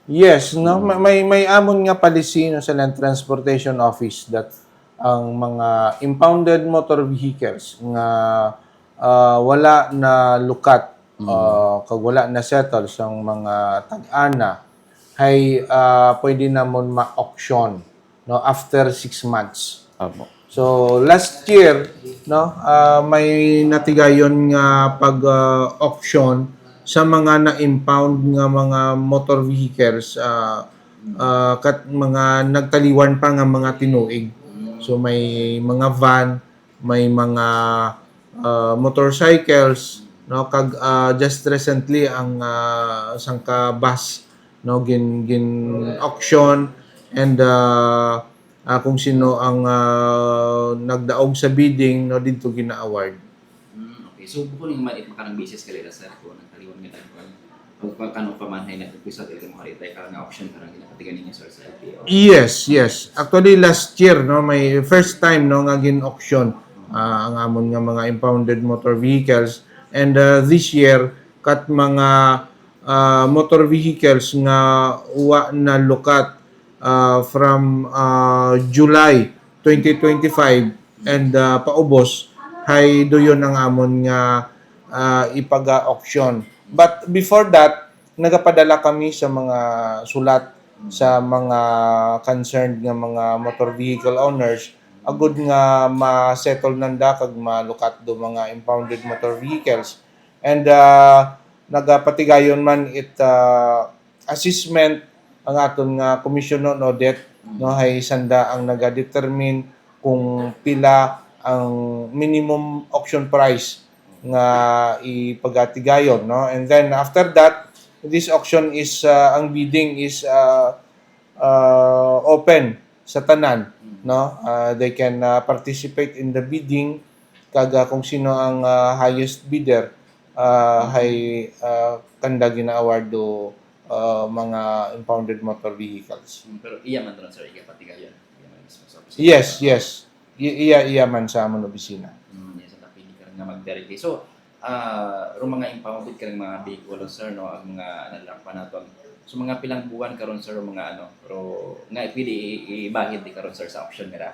Yes, no, may amon nga policy no sa Land Transportation Office that ang mga impounded motor vehicles nga wala na lukat kag wala na settle sang mga tag-ana ay pwede namon ma-auction no after 6 months. Opo. So last year no may natigayon nga pag-auction sa mga na-impound nga mga motor vehicles kat mga nagtaliwan pa nga mga tinuig. So may mga van, may mga motorcycles no kag just recently ang sangka bus no gin auction and kung sino ang nagdaog sa bidding no didto gina-award. Okay. So bukod yung maliit makanang basis kalila sir kung nagtaliwan nga tayo pag kanong pamanhay na episode ito mo karitay karang auction karang ginapatigan ninyo sir sa LTO. Yes. Actually last year no may first time no nga gin-auction ang amon nga mga impounded motor vehicles and this year kat mga motor vehicles nga wa na lukat from July 2025 and paubos hay doyon ang amon nga ipaga-auction. But before that, nagapadala kami sa mga sulat sa mga concerned nga mga motor vehicle owners agud nga ma-settle nanda kag malukat do mga impounded motor vehicles and nagapatigayon man it assessment ang aton nga commission on audit no hay sanda ang naga-determine kung pila ang minimum auction price nga ipagatigayon no and then after that this auction is ang bidding is open sa tanan no they can participate in the bidding kaga kung sino ang highest bidder hay kanda gina-award do mga impounded motor vehicles. Pero iya man doon sir igapatigayon. Iya man mismo sa opisina. Yes. Iya man sa amon opisina. Yes, sa pili ka nga mag-verify. So, mga impounded ka mga vehicle sir no ang mga nalakpan nato. So mga pilang buwan karon sir mga ano pero nga pwede ibahid di karon sir sa auction nila.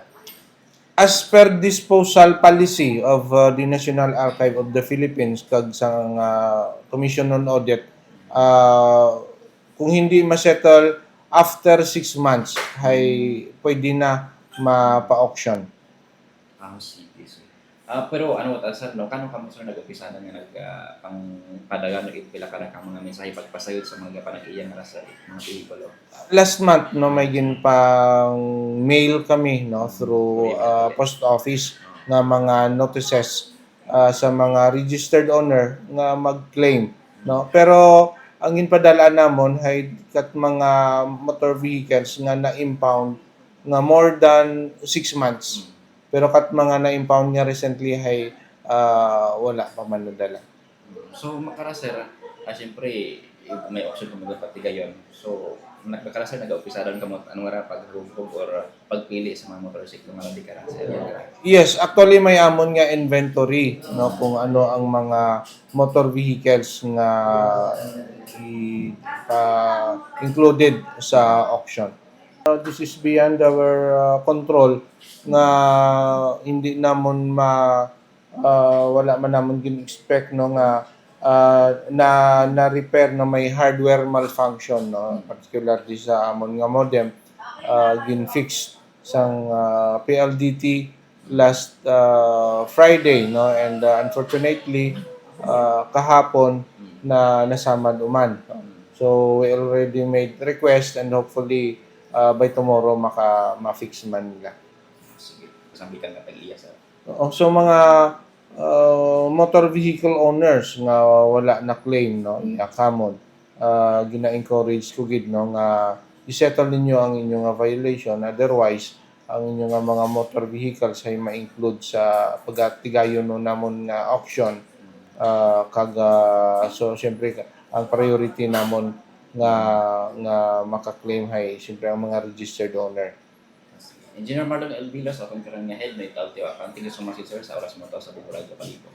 As per disposal policy of the National Archive of the Philippines kag sa Commission on Audit, kung hindi ma-settle after 6 months, ay pwede na mapa-auction. Sige sir. Pero ano ta sir no kano kamo sir nag-umpisa na nga pang padagan no pila ka na ka mga mensahe pagpasayod sa mga panag-iyan na sa mga vehicle. Last month, no, may ginpang mail kami no, through post office nga mga notices sa mga registered owner nga mag-claim. No? Pero ang ginpadala namon ay kat mga motor vehicles nga na-impound nga more than 6 months. Pero kat mga na-impound nga recently ay wala pa man nadala. So makara sir, siyempre may option kung magpatigayon. So nakakara sir nag-umpisa ron kamo anong ara paghubog or pagpili sa mga motorsiklo nga di kara sir. Yes, actually may amon nga inventory no kung ano ang mga motor vehicles nga included sa auction. This is beyond our control nga hindi namon wala man namon gin-expect no nga na-repair na may hardware malfunction no particularly sa amon nga modem gin-fix sang PLDT last Friday no and unfortunately kahapon na nasamad uman. So we already made request and hopefully by tomorrow ma-fix man nila. Sige, kasambitan ka tag-iya sir. So mga motor vehicle owners nga wala na claim no common gina-encourage ko gid no nga i-settle ninyo ang inyong violation otherwise ang inyong mga motor vehicles ay ma-include sa pagatigayon no namon nga auction kag so syempre ang priority namon nga maka-claim hay syempre ang mga registered owner. Engineer Marlon Elvilas, akong karang nga head na italtiwa. Thank you so much sir sa oras mo to sa Bukuraga Palipo.